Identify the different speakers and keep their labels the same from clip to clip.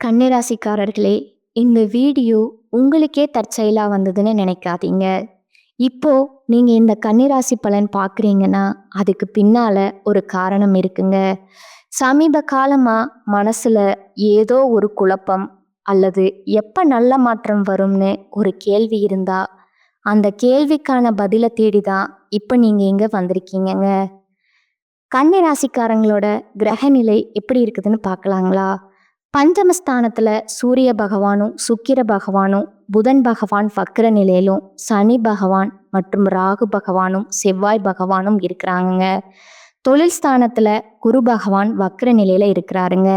Speaker 1: கன்னிராசிக்காரர்களே, இந்த வீடியோ உங்களுக்கே தற்செயலா வந்ததுன்னு நினைக்காதீங்க. இப்போ நீங்க இந்த கன்னிராசி பலன் பார்க்குறீங்கன்னா, அதுக்கு பின்னால ஒரு காரணம் இருக்குங்க. சமீப காலமா மனசுல ஏதோ ஒரு குழப்பம் அல்லது எப்ப நல்ல மாற்றம் வரும்னு ஒரு கேள்வி இருந்தா, அந்த கேள்விக்கான பதில தேடி தான் இப்ப நீங்க இங்க வந்திருக்கீங்கங்க. கன்னிராசிக்காரங்களோட கிரகநிலை எப்படி இருக்குதுன்னு பார்க்கலாங்களா? பஞ்சமஸ்தானத்துல சூரிய பகவானும் சுக்கிர பகவானும் புதன் பகவான் வக்ர நிலையிலும் சனி பகவான் மற்றும் ராகு பகவானும் செவ்வாய் பகவானும் இருக்கிறாங்க. தொழில் ஸ்தானத்துல குரு பகவான் வக்ர நிலையில இருக்கிறாருங்க.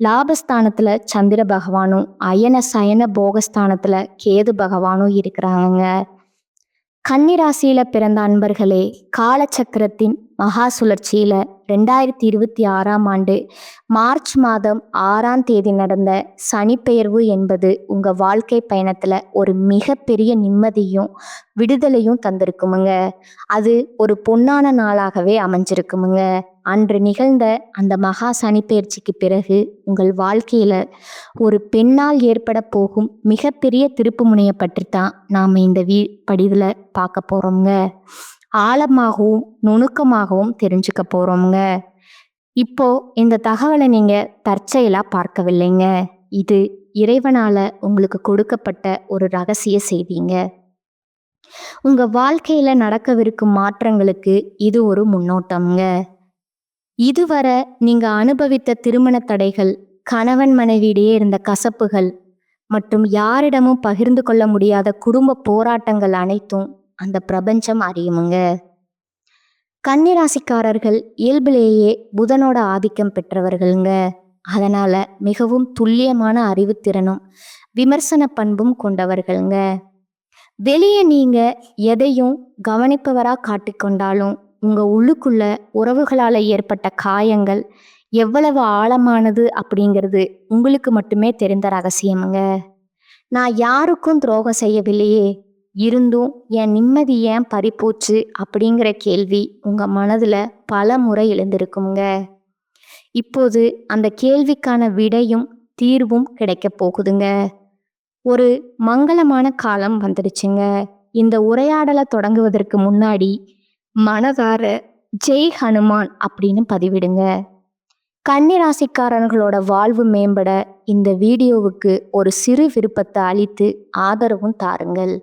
Speaker 1: லாபஸ்தானத்துல சந்திர பகவானும் அயன சயன போகஸ்தானத்துல கேது பகவானும் இருக்கிறாங்க. கன்னிராசியில பிறந்த அன்பர்களே, காலச்சக்கரத்தின் மகா சுழற்சியில 2026ஆம் ஆண்டு மார்ச் மாதம் 6ஆம் தேதி நடந்த சனிப்பெயர்வு என்பது உங்க வாழ்க்கை பயணத்துல ஒரு மிகப்பெரிய நிம்மதியும் விடுதலையும் தந்திருக்குமுங்க. அது ஒரு பொன்னான நாளாகவே அமைஞ்சிருக்குமுங்க. அன்று நிகழ்ந்த அந்த மகா சனிப்பெயர்ச்சிக்கு பிறகு உங்கள் வாழ்க்கையில ஒரு பெண்ணால் ஏற்பட போகும் மிகப்பெரிய திருப்பு முனையை பற்றி தான் நாம் இந்த படிவில் பார்க்க போகிறோங்க. ஆழமாகவும் நுணுக்கமாகவும் தெரிஞ்சுக்க போகிறோங்க. இப்போ இந்த தகவலை நீங்கள் தற்செயலாக பார்க்கவில்லைங்க. இது இறைவனால உங்களுக்கு கொடுக்கப்பட்ட ஒரு ரகசிய செய்திங்க. உங்கள் வாழ்க்கையில் நடக்கவிருக்கும் மாற்றங்களுக்கு இது ஒரு முன்னோட்டம்ங்க. இதுவரை நீங்க அனுபவித்த திருமண தடைகள், கணவன் மனைவியிடையே இருந்த கசப்புகள் மற்றும் யாரிடமும் பகிர்ந்து கொள்ள முடியாத குடும்ப போராட்டங்கள் அனைத்தும் அந்த பிரபஞ்சம் அறியுமுங்க. கன்னிராசிக்காரர்கள் இயல்பிலேயே புதனோட ஆதிக்கம் பெற்றவர்கள்ங்க. அதனால மிகவும் துல்லியமான அறிவுத்திறனும் விமர்சன பண்பும் கொண்டவர்கள்ங்க. வெளியே நீங்க எதையும் கவனிப்பவரா காட்டிக்கொண்டாலும் உங்க உள்ளுக்குள்ள உறவுகளால ஏற்பட்ட காயங்கள் எவ்வளவு ஆழமானது அப்படிங்கிறது உங்களுக்கு மட்டுமே தெரிந்த ரகசியமுங்க. நான் யாருக்கும் துரோகம் செய்யவில்லையே, இருந்தும் என் நிம்மதி ஏன் பறிப்போச்சு அப்படிங்கிற கேள்வி உங்க மனதுல பல முறை எழுந்திருக்குங்க. இப்போது அந்த கேள்விக்கான விடையும் தீர்வும் கிடைக்க போகுதுங்க. ஒரு மங்களமான காலம் வந்துடுச்சுங்க. இந்த உரையாடலை தொடங்குவதற்கு முன்னாடி மனதார ஜெய் ஹனுமான் அப்படின்னு பதிவிடுங்க. கன்னிராசிக்காரர்களோட வாழ்வு மேம்பட இந்த வீடியோவுக்கு ஒரு சிறு விருப்பத்தை அளித்து ஆதரவும் தாருங்கள்.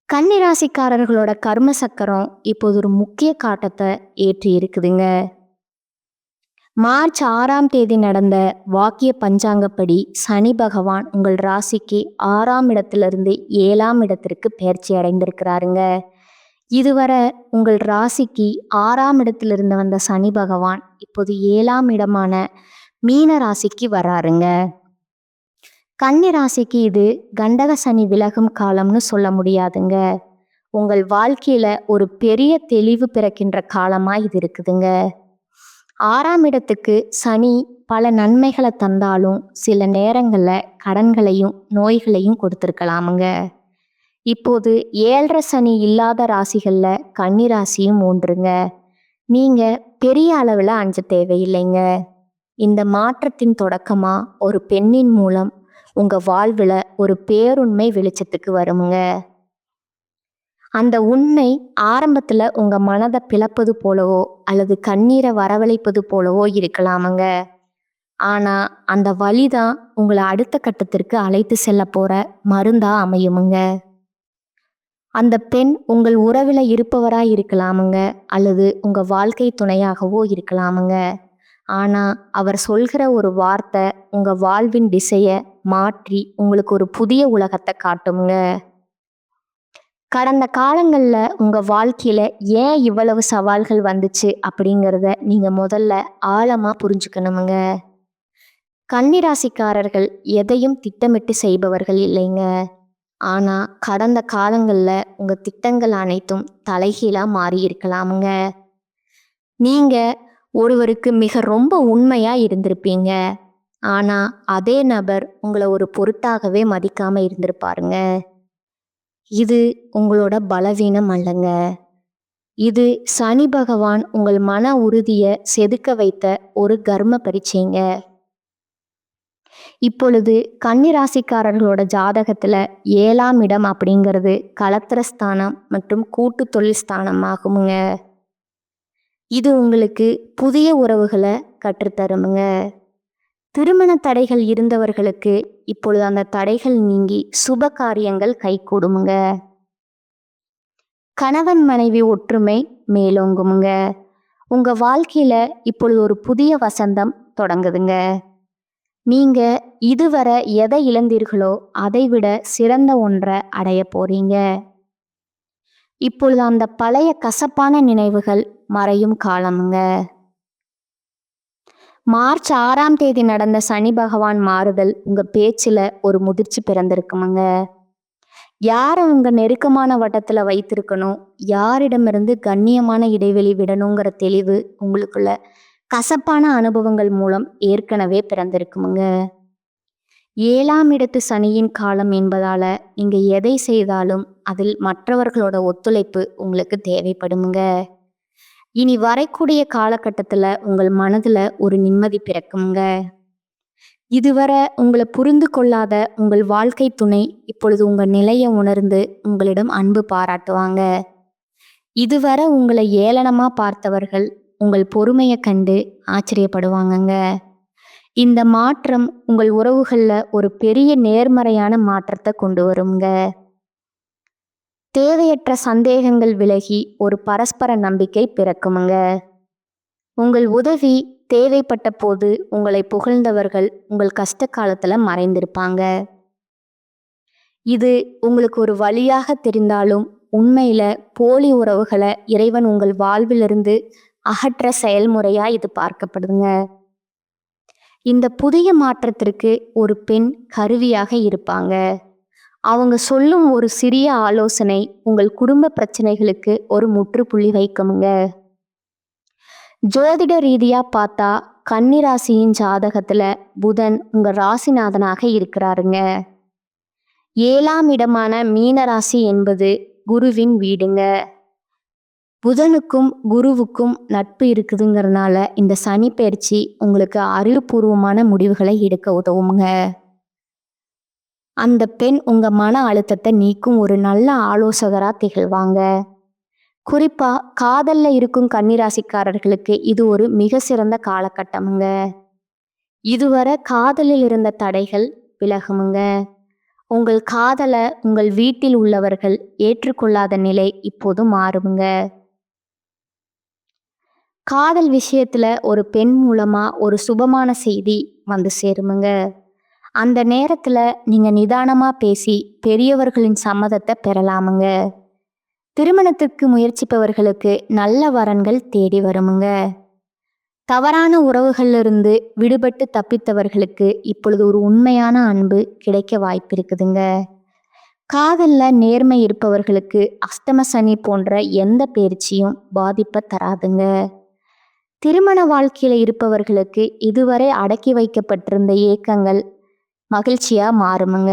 Speaker 1: கன்னிராசிக்காரர்களோட கர்ம சக்கரம் இப்போது ஒரு முக்கிய காட்டத்தை ஏற்றி இருக்குதுங்க. மார்ச் 6ஆம் தேதி நடந்த வாக்கிய பஞ்சாங்கப்படி சனி பகவான் உங்கள் ராசிக்கு 6ஆம் இடத்திலிருந்து 7ஆம் இடத்திற்கு பெயர்ச்சி அடைந்திருக்கிறாருங்க. இதுவரை உங்கள் ராசிக்கு 6ஆம் இடத்தில் இருந்து வந்த சனி பகவான் இப்போது 7ஆம் இடமான மீன ராசிக்கு வராருங்க. கன்னி ராசிக்கு இது கண்டக சனி விலகும் காலம்னு சொல்ல முடியாதுங்க. உங்கள் வாழ்க்கையில ஒரு பெரிய தெளிவு பிறக்கின்ற காலமா இது இருக்குதுங்க. 6ஆம் இடத்துக்கு சனி பல நன்மைகளை தந்தாலும் சில நேரங்கள்ல கடன்களையும் நோய்களையும் கொடுத்துருக்கலாமுங்க. இப்போது 7.5 சனி இல்லாத ராசிகள்ல கன்னி ராசியும் ஒன்றுங்க. நீங்க பெரிய அளவில் அஞ்ச தேவையில்லைங்க. இந்த மாற்றத்தின் தொடக்கமா ஒரு பெண்ணின் மூலம் உங்க வாழ்வுல ஒரு பேருண்மை வெளிச்சத்துக்கு வருமுங்க. அந்த உண்மை ஆரம்பத்துல உங்க மனதை பிளப்பது போலவோ அல்லது கண்ணீரை வரவழைப்பது போலவோ இருக்கலாமுங்க. ஆனா அந்த வழிதான் உங்களை அடுத்த கட்டத்திற்கு அழைத்து செல்ல போற மருந்தா அமையுமுங்க. அந்த பெண் உங்கள் உறவில் இருப்பவரா இருக்கலாமுங்க அல்லது உங்க வாழ்க்கை துணையாகவோ இருக்கலாமுங்க. ஆனா அவர் சொல்கிற ஒரு வார்த்தை உங்க வாழ்வின் திசையை மாற்றி உங்களுக்கு ஒரு புதிய உலகத்தை காட்டுமுங்க. கடந்த காலங்கள்ல உங்க வாழ்க்கையில ஏன் இவ்வளவு சவால்கள் வந்துச்சு அப்படிங்கிறத நீங்க முதல்ல ஆழமா புரிஞ்சுக்கணுமுங்க. கன்னிராசிக்காரர்கள் எதையும் திட்டமிட்டு செய்பவர்கள் இல்லைங்க. ஆனா கடந்த காலங்கள்ல உங்க திட்டங்கள் அனைத்தும் தலைகீழா மாறி இருக்கலாமுங்க. நீங்க ஒருவருக்கு மிக ரொம்ப உண்மையா இருந்திருப்பீங்க. ஆனா அதே நபர் உங்களை ஒரு பொருட்டாகவே மதிக்காம இருந்திருப்பாருங்க. இது உங்களோட பலவீனம் அல்லங்க. இது சனி பகவான் உங்கள் மன உறுதியை செதுக்க வைத்த ஒரு கர்ம பரீட்சைங்க. இப்பொழுது கன்னிராசிக்காரர்களோட ஜாதகத்துல 7ஆம் இடம் அப்படிங்கிறது கலத்திர ஸ்தானம் மற்றும் கூட்டு தொழில் ஸ்தானம் ஆகுமுங்க. இது உங்களுக்கு புதிய உறவுகளை கற்றுத்தருமுங்க. திருமண தடைகள் இருந்தவர்களுக்கு இப்பொழுது அந்த தடைகள் நீங்கி சுப காரியங்கள் கைகூடுமுங்க. கணவன் மனைவி ஒற்றுமை மேலோங்குமுங்க. உங்க வாழ்க்கையில இப்பொழுது ஒரு புதிய வசந்தம் தொடங்குதுங்க. நீங்க இதுவரை எதை இழந்தீர்களோ அதை விட சிறந்த ஒன்றை அடைய போறீங்க. இப்பொழுது அந்த பழைய கசப்பான நினைவுகள் மறையும் காலமுங்க. மார்ச் 6ஆம் தேதி நடந்த சனி பகவான் மாறுதல் உங்க பேச்சுல ஒரு முதிர்ச்சி பிறந்திருக்குமுங்க. யாரை உங்க நெருக்கமான வட்டத்துல வைத்திருக்கணும், யாரிடமிருந்து கண்ணியமான இடைவெளி விடணுங்கிற தெளிவு உங்களுக்குள்ள கசப்பான அனுபவங்கள் மூலம் ஏற்கனவே பிறந்திருக்குமுங்க. 7ஆம் இடத்து சனியின் காலம் என்பதால நீங்க எதை செய்தாலும் அதில் மற்றவர்களோட ஒத்துழைப்பு உங்களுக்கு தேவைப்படுமுங்க. இனி வரக்கூடிய காலகட்டத்துல உங்கள் மனதுல ஒரு நிம்மதி பிறக்குமுங்க. இதுவரை உங்களை புரிந்து கொள்ளாத உங்கள் வாழ்க்கை துணை இப்பொழுது உங்க நிலையை உணர்ந்து உங்களிடம் அன்பு பாராட்டுவாங்க. இதுவரை உங்களை ஏளனமா பார்த்தவர்கள் உங்கள் பொறுமையை கண்டு ஆச்சரியப்படுவாங்கங்க. இந்த மாற்றம் உங்கள் உறவுகள்ல ஒரு பெரிய நேர்மறையான மாற்றத்தை கொண்டு வருங்க. தேவையற்ற சந்தேகங்கள் விலகி ஒரு பரஸ்பர நம்பிக்கை பிறக்குமுங்க. உங்கள் உதவி தேவைப்பட்ட போது உங்களை புகழ்ந்தவர்கள் உங்கள் கஷ்ட காலத்துல மறைந்திருப்பாங்க. இது உங்களுக்கு ஒரு வழியாக தெரிந்தாலும் உண்மையில போலி உறவுகளை இறைவன் உங்கள் வாழ்விலிருந்து அகற்ற செயல்முறையா இது பார்க்கப்படுதுங்க. இந்த புதிய மாற்றத்திற்கு ஒரு பெண் கருவியாக இருப்பாங்க. அவங்க சொல்லும் ஒரு சிறிய ஆலோசனை உங்கள் குடும்ப பிரச்சனைகளுக்கு ஒரு முற்றுப்புள்ளி வைக்குமுங்க. ஜோதிட ரீதியா பார்த்தா கன்னிராசியின் ஜாதகத்துல புதன் உங்க ராசிநாதனாக இருக்கிறாருங்க. 7ஆம் இடமான மீனராசி என்பது குருவின் வீடுங்க. புதனுக்கும் குருவுக்கும் நட்பு இருக்குதுங்கிறதுனால இந்த சனி பயிற்சி உங்களுக்கு அறிவுபூர்வமான முடிவுகளை எடுக்க உதவுங்க. அந்த பெண் உங்க மன அழுத்தத்தை நீக்கும் ஒரு நல்ல ஆலோசகரா திகழ்வாங்க. குறிப்பா காதல்ல இருக்கும் கன்னிராசிக்காரர்களுக்கு இது ஒரு மிக சிறந்த காலகட்டமுங்க. இதுவரை காதலில் இருந்த தடைகள் விலகுமுங்க. உங்கள் காதலை உங்கள் வீட்டில் உள்ளவர்கள் ஏற்றுக்கொள்ளாத நிலை இப்போது மாறுமுங்க. காதல் விஷயத்துல ஒரு பெண் மூலமா ஒரு சுபமான செய்தி வந்து சேருமுங்க. அந்த நேரத்துல நீங்க நிதானமா பேசி பெரியவர்களின் சம்மதத்தை பெறலாமுங்க. திருமணத்துக்கு முயற்சிப்பவர்களுக்கு நல்ல வரன்கள் தேடி வருமுங்க. தவறான உறவுகளிலிருந்து விடுபட்டு தப்பித்தவர்களுக்கு இப்பொழுது ஒரு உண்மையான அன்பு கிடைக்க வாய்ப்பு இருக்குதுங்க. காதல்ல நேர்மை இருப்பவர்களுக்கு அஷ்டம சனி போன்ற எந்த பயிற்சியும் பாதிப்பை தராதுங்க. திருமண வாழ்க்கையில இருப்பவர்களுக்கு இதுவரை அடக்கி வைக்கப்பட்டிருந்த ஏக்கங்கள் மகிழ்ச்சியா மாறுமுங்க.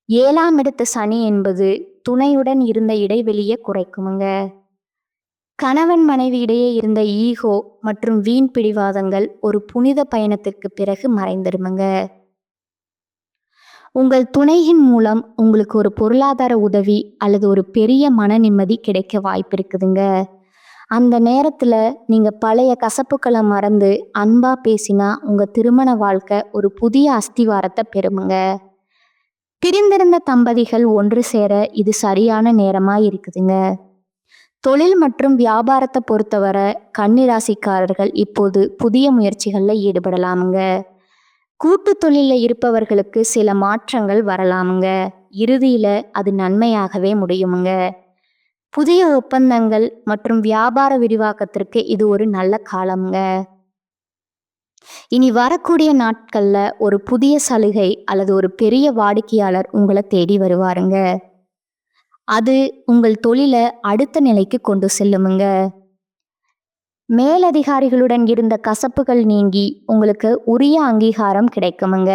Speaker 1: 7ஆம் இடத்து சனி என்பது துணையுடன் இருந்த இடைவெளியை குறைக்குமுங்க. கணவன் மனைவி இடையே இருந்த ஈகோ மற்றும் வீண் பிடிவாதங்கள் ஒரு புனித பயணத்திற்கு பிறகு மறைந்துருமுங்க. உங்கள் துணையின் மூலம் உங்களுக்கு ஒரு பொருளாதார உதவி அல்லது ஒரு பெரிய மன நிம்மதி கிடைக்க வாய்ப்பு இருக்குதுங்க. அந்த நேரத்துல நீங்க பழைய கசப்புக்களை மறந்து அன்பா பேசினா உங்க திருமண வாழ்க்கை ஒரு புதிய அஸ்திவாரத்தை பெறுமுங்க. பிரிந்திருந்த தம்பதிகள் ஒன்று சேர இது சரியான நேரமா இருக்குதுங்க. தொழில் மற்றும் வியாபாரத்தை பொறுத்தவரை கன்னிராசிக்காரர்கள் இப்போது புதிய முயற்சிகள்ல ஈடுபடலாமுங்க. கூட்டு தொழில இருப்பவர்களுக்கு சில மாற்றங்கள் வரலாமுங்க. இறுதியில அது நன்மையாகவே முடியுமுங்க. புதிய ஒப்பந்தங்கள் மற்றும் வியாபார விரிவாக்கத்திற்கு இது ஒரு நல்ல காலம்ங்க. இனி வரக்கூடிய நாட்கள்ல ஒரு புதிய சலுகை அல்லது ஒரு பெரிய வாடிக்கையாளர் உங்களை தேடி வருவாருங்க. அது உங்கள் தொழிலை அடுத்த நிலைக்கு கொண்டு செல்லுமுங்க. மேலதிகாரிகளுடன் இருந்த கசப்புகள் நீங்கி உங்களுக்கு உரிய அங்கீகாரம் கிடைக்குமுங்க.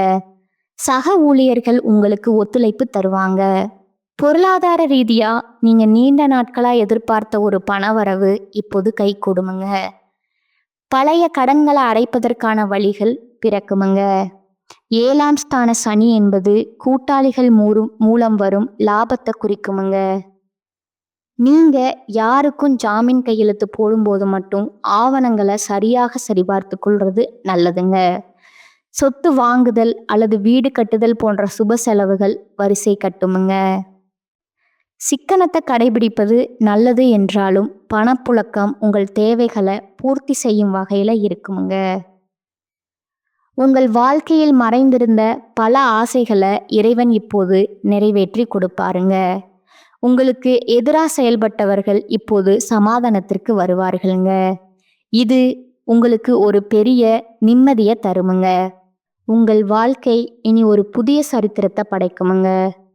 Speaker 1: சக ஊழியர்கள் உங்களுக்கு ஒத்துழைப்பு தருவாங்க. பொருளாதார ரீதியா நீங்க நீண்ட நாட்களா எதிர்பார்த்த ஒரு பணவரவு இப்போது கை கொடுமுங்க. பழைய கடன்களை அடைப்பதற்கான வழிகள் பிறக்குமுங்க. 7ஆம் ஸ்தான சனி என்பது கூட்டாளிகள் மூலம் வரும் லாபத்தை குறிக்குமுங்க. நீங்க யாருக்கும் ஜாமீன் கையெழுத்து போடும்போது மட்டும் ஆவணங்களை சரியாக சரிபார்த்து கொள்றது நல்லதுங்க. சொத்து வாங்குதல் அல்லது வீடு கட்டுதல் போன்ற சுப செலவுகள் வரிசை கட்டுமுங்க. சிக்கனத்தை கடைபிடிப்பது நல்லது என்றாலும் பணப்புழக்கம் உங்கள் தேவைகளை பூர்த்தி செய்யும் வகையில இருக்குமுங்க. உங்கள் வாழ்க்கையில் மறைந்திருந்த பல ஆசைகளை இறைவன் இப்போது நிறைவேற்றி கொடுப்பாருங்க. உங்களுக்கு எதிராக செயல்பட்டவர்கள் இப்போது சமாதானத்திற்கு வருவார்களுங்க. இது உங்களுக்கு ஒரு பெரிய நிம்மதியை தருமுங்க. உங்கள் வாழ்க்கை இனி ஒரு புதிய சரித்திரத்தை படைக்குமுங்க.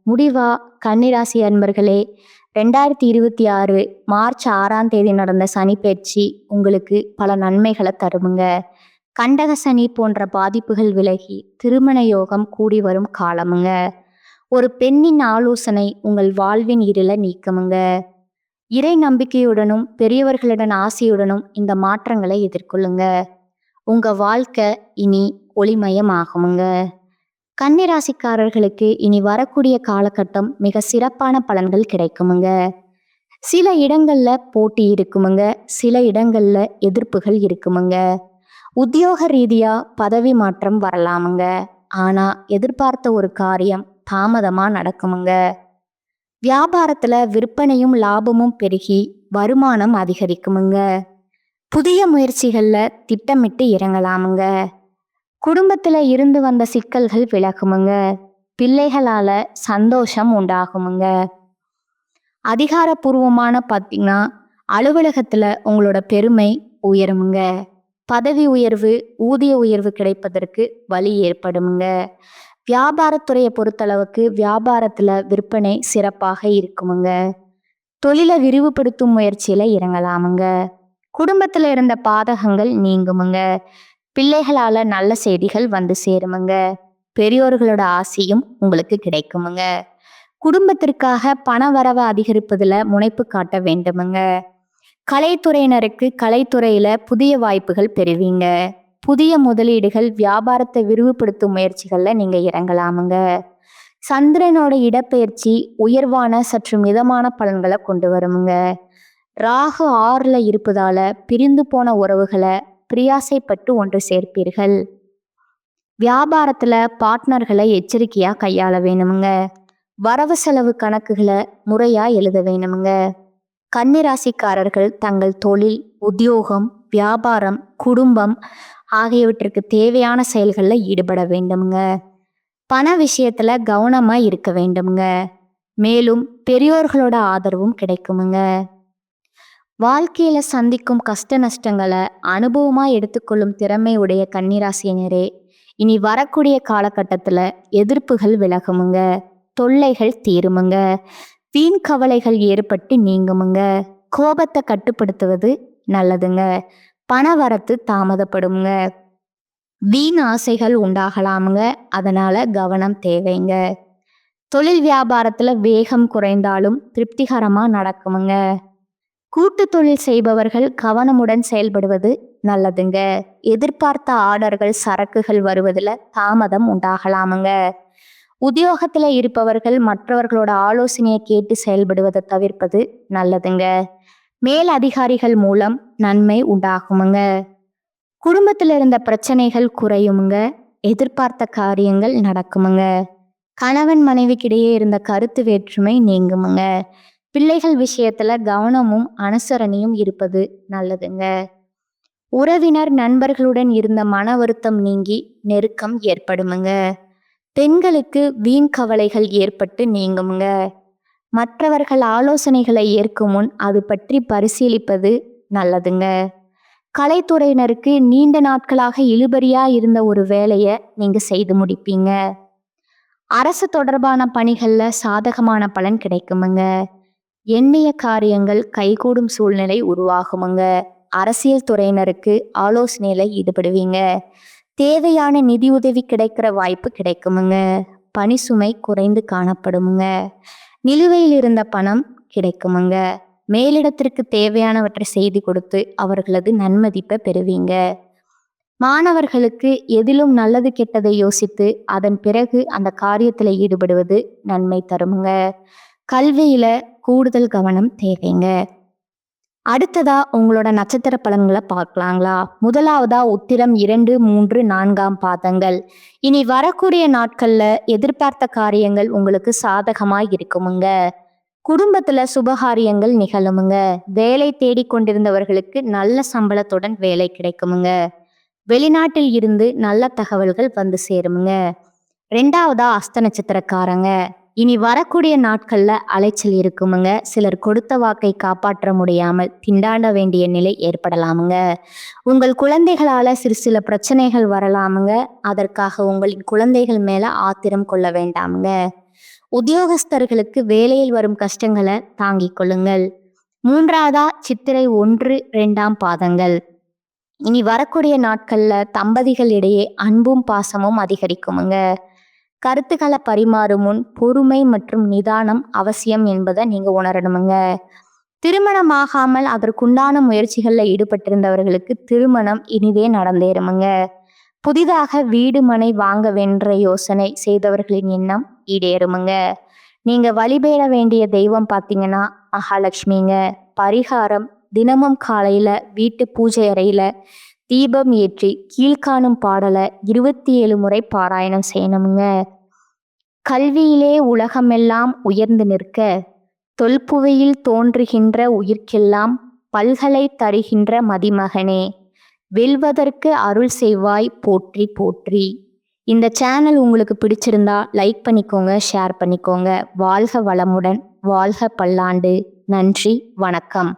Speaker 1: முடிவா கன்னிராசி அன்பர்களே, 2026 மார்ச் 6ஆம் தேதி நடந்த சனிப்பெயர்ச்சி உங்களுக்கு பல நன்மைகளை தருமுங்க. கண்டக சனி போன்ற பாதிப்புகள் விலகி திருமண யோகம் கூடி வரும் காலமுங்க. ஒரு பெண்ணின் ஆலோசனை உங்கள் வாழ்வின் இருளை நீக்குமுங்க. இறை நம்பிக்கையுடனும் பெரியவர்களிடம் ஆசையுடனும் இந்த மாற்றங்களை எதிர்கொள்ளுங்க. உங்க வாழ்க்கை இனி ஒளிமயமாகுமுங்க. கன்னிராசிக்காரர்களுக்கு இனி வரக்கூடிய காலகட்டம் மிக சிறப்பான பலன்கள் கிடைக்குமுங்க. சில இடங்கள்ல போட்டி இருக்குமுங்க, சில இடங்கள்ல எதிர்ப்புகள் இருக்குமுங்க. உத்தியோக ரீதியா பதவி மாற்றம் வரலாமுங்க. ஆனா எதிர்பார்த்த ஒரு காரியம் தாமதமா நடக்குமுங்க. வியாபாரத்துல விற்பனையும் லாபமும் பெருகி வருமானம் அதிகரிக்குமுங்க. புதிய முயற்சிகள்ல திட்டமிட்டு இறங்கலாமுங்க. குடும்பத்துல இருந்து வந்த சிக்கல்கள் விலகுமுங்க. பிள்ளைகளால சந்தோஷம் உண்டாகுமுங்க. அதிகாரப்பூர்வமான பார்த்தீங்கன்னா அலுவலகத்துல உங்களோட பெருமை உயருமுங்க. பதவி உயர்வு, ஊதிய உயர்வு கிடைப்பதற்கு வழி ஏற்படுமுங்க. வியாபாரத்துறையை பொறுத்தளவுக்கு வியாபாரத்துல விற்பனை சிறப்பாக இருக்குமுங்க. தொழிலை விரிவுபடுத்தும் முயற்சியில இறங்கலாமுங்க. குடும்பத்துல இருந்த பாதகங்கள் நீங்குமுங்க. பிள்ளைகளால நல்ல செய்திகள் வந்து சேருமுங்க. பெரியோர்களோட ஆசையும் உங்களுக்கு கிடைக்குமுங்க. குடும்பத்திற்காக பண வரவை அதிகரிப்பதுல முனைப்பு காட்ட வேண்டுமுங்க. கலைத்துறையினருக்கு கலைத்துறையில புதிய வாய்ப்புகள் பெறுவீங்க. புதிய முதலீடுகள், வியாபாரத்தை விரிவுபடுத்தும் முயற்சிகள்ல நீங்க இறங்கலாமுங்க. சந்திரனோட இடப்பெயர்ச்சி உயர்வான சற்று மிதமான பலன்களை கொண்டு வருமுங்க. ராகு 6ல இருப்பதால பிரிந்து போன உறவுகளை பிரியாசைப்பட்டு ஒன்று சேர்ப்பீர்கள். வியாபாரத்துல பார்ட்னர்களை எச்சரிக்கையா கையாள வேணுமுங்க. வரவு செலவு கணக்குகளை முறையா எழுத வேணுமுங்க. கன்னிராசிக்காரர்கள் தங்கள் தொழில், உத்தியோகம், வியாபாரம், குடும்பம் ஆகியவற்றிற்கு தேவையான செயல்களில் ஈடுபட வேண்டுமுங்க. பண விஷயத்துல கவனமா இருக்க வேண்டுமுங்க. மேலும் பெரியோர்களோட ஆதரவும் கிடைக்குமுங்க. வாழ்க்கையில சந்திக்கும் கஷ்ட நஷ்டங்களை அனுபவமா எடுத்துக்கொள்ளும் திறமை உடைய கன்னிராசியினரே, இனி வரக்கூடிய காலகட்டத்துல எதிர்ப்புகள் விலகுமுங்க. தொல்லைகள் தீருமுங்க. வீண் கவலைகள் ஏற்பட்டு நீங்குமுங்க. கோபத்தை கட்டுப்படுத்துவது நல்லதுங்க. பண வரத்து தாமதப்படுங்க. வீண் ஆசைகள் உண்டாகலாமுங்க. அதனால கவனம் தேவைங்க. தொழில் வியாபாரத்துல வேகம் குறைந்தாலும் திருப்திகரமா நடக்குமுங்க. கூட்டு தொழில் செய்பவர்கள் கவனமுடன் செயல்படுவது நல்லதுங்க. எதிர்பார்த்த ஆர்டர்கள், சரக்குகள் வருவதில் தாமதம் உண்டாகலாமுங்க. உத்தியோகத்துல இருப்பவர்கள் மற்றவர்களோட ஆலோசனையை கேட்டு செயல்படுவதை தவிர்ப்பது நல்லதுங்க. மேல் அதிகாரிகள் மூலம் நன்மை உண்டாகுமுங்க. குடும்பத்தில் இருந்த பிரச்சனைகள் குறையுமுங்க. எதிர்பார்த்த காரியங்கள் நடக்குமுங்க. கணவன் மனைவிக்கிடையே இருந்த கருத்து வேற்றுமை நீங்குமுங்க. பிள்ளைகள் விஷயத்துல கவனமும் அனுசரணையும் இருப்பது நல்லதுங்க. உறவினர், நண்பர்களுடன் இருந்த மன வருத்தம் நீங்கி நெருக்கம் ஏற்படுமுங்க. பெண்களுக்கு வீண் கவலைகள் ஏற்பட்டு நீங்குமுங்க. மற்றவர்கள் ஆலோசனைகளை ஏற்கும் முன் அது பற்றி பரிசீலிப்பது நல்லதுங்க. கலைத்துறையினருக்கு நீண்ட நாட்களாக இழுபறியா இருந்த ஒரு வேலையை நீங்க செய்து முடிப்பீங்க. அரசு தொடர்பான பணிகள்ல சாதகமான பலன் கிடைக்குமுங்க. எண்ணிய காரியங்கள் கைகூடும் சூழ்நிலை உருவாகுமுங்க. அரசியல் துறையினருக்கு ஆலோசனையில ஈடுபடுவீங்க. தேவையான நிதி உதவி கிடைக்கிற வாய்ப்பு கிடைக்குமுங்க. பணி சுமை குறைந்து காணப்படுமுங்க. நிலுவையில் இருந்த பணம் கிடைக்குமுங்க. மேலிடத்திற்கு தேவையானவற்றை செய்து கொடுத்து அவர்களது நன்மதிப்பை பெறுவீங்க. மாணவர்களுக்கு எதிலும் நல்லது கெட்டதை யோசித்து அதன் பிறகு அந்த காரியத்தில் ஈடுபடுவது நன்மை தருமுங்க. கல்வியில கூடுதல் கவனம் தேவைங்க. அடுத்ததா உங்களோட நட்சத்திர பலன்களை பார்க்கலாங்களா? முதலாவதா உத்திரம் 2, 3, 4ஆம் பாதங்கள். இனி வரக்கூடிய நாட்கள்ல எதிர்பார்த்த காரியங்கள் உங்களுக்கு சாதகமாய் இருக்குமுங்க. குடும்பத்துல சுபகாரியங்கள் நிகழுமுங்க. வேலை தேடிக் கொண்டிருந்தவர்களுக்கு நல்ல சம்பளத்துடன் வேலை கிடைக்குமுங்க. வெளிநாட்டில் இருந்து நல்ல தகவல்கள் வந்து சேருமுங்க. 2ஆவதா அஸ்த நட்சத்திரக்காரங்க. இனி வரக்கூடிய நாட்கள்ல அலைச்சல் இருக்குமுங்க. சிலர் கொடுத்த வாக்கை காப்பாற்ற முடியாமல் திண்டாட வேண்டிய நிலை ஏற்படலாமுங்க. உங்கள் குழந்தைகளால சில பிரச்சனைகள் வரலாமுங்க. அதற்காக உங்களின் குழந்தைகள் மேல ஆத்திரம் கொள்ள வேண்டாமுங்க. உத்தியோகஸ்தர்களுக்கு வேலையில் வரும் கஷ்டங்களை தாங்கிக் கொள்ளுங்கள். 3ஆவதா சித்திரை 1, 2ஆம் பாதங்கள். இனி வரக்கூடிய நாட்கள்ல தம்பதிகள் இடையே அன்பும் பாசமும் அதிகரிக்குமுங்க. கருத்துக்களை பரிமாறும் முன் பொறுமை மற்றும் நிதானம் அவசியம் என்பதை நீங்க உணரணுமுங்க. திருமணமாகாமல் அதற்குண்டான முயற்சிகளில் ஈடுபட்டிருந்தவர்களுக்கு திருமணம் இனிதே நடந்தேறுமுங்க. புதிதாக வீடு மனை வாங்க வென்ற யோசனை செய்தவர்களின் எண்ணம் ஈடேறுமுங்க. நீங்க வழிபட வேண்டிய தெய்வம் பார்த்தீங்கன்னா மகாலட்சுமிங்க. பரிகாரம்: தினமும் காலையில வீட்டு பூஜை அறையில தீபம் ஏற்றி கீழ்காணும் பாடலை 27 முறை பாராயணம் செய்யணுமுங்க. கல்வியிலே உலகமெல்லாம் உயர்ந்து நிற்க தொல்புவையில் தோன்றுகின்ற உயிர்க்கெல்லாம் பல்கலை தருகின்ற மதிமகனே, வெல்வதற்கு அருள் செய்வாய் போற்றி போற்றி. இந்த சேனல் உங்களுக்கு பிடிச்சிருந்தா லைக் பண்ணிக்கோங்க, ஷேர் பண்ணிக்கோங்க. வாழ்க வளமுடன், வாழ்க பல்லாண்டு. நன்றி, வணக்கம்.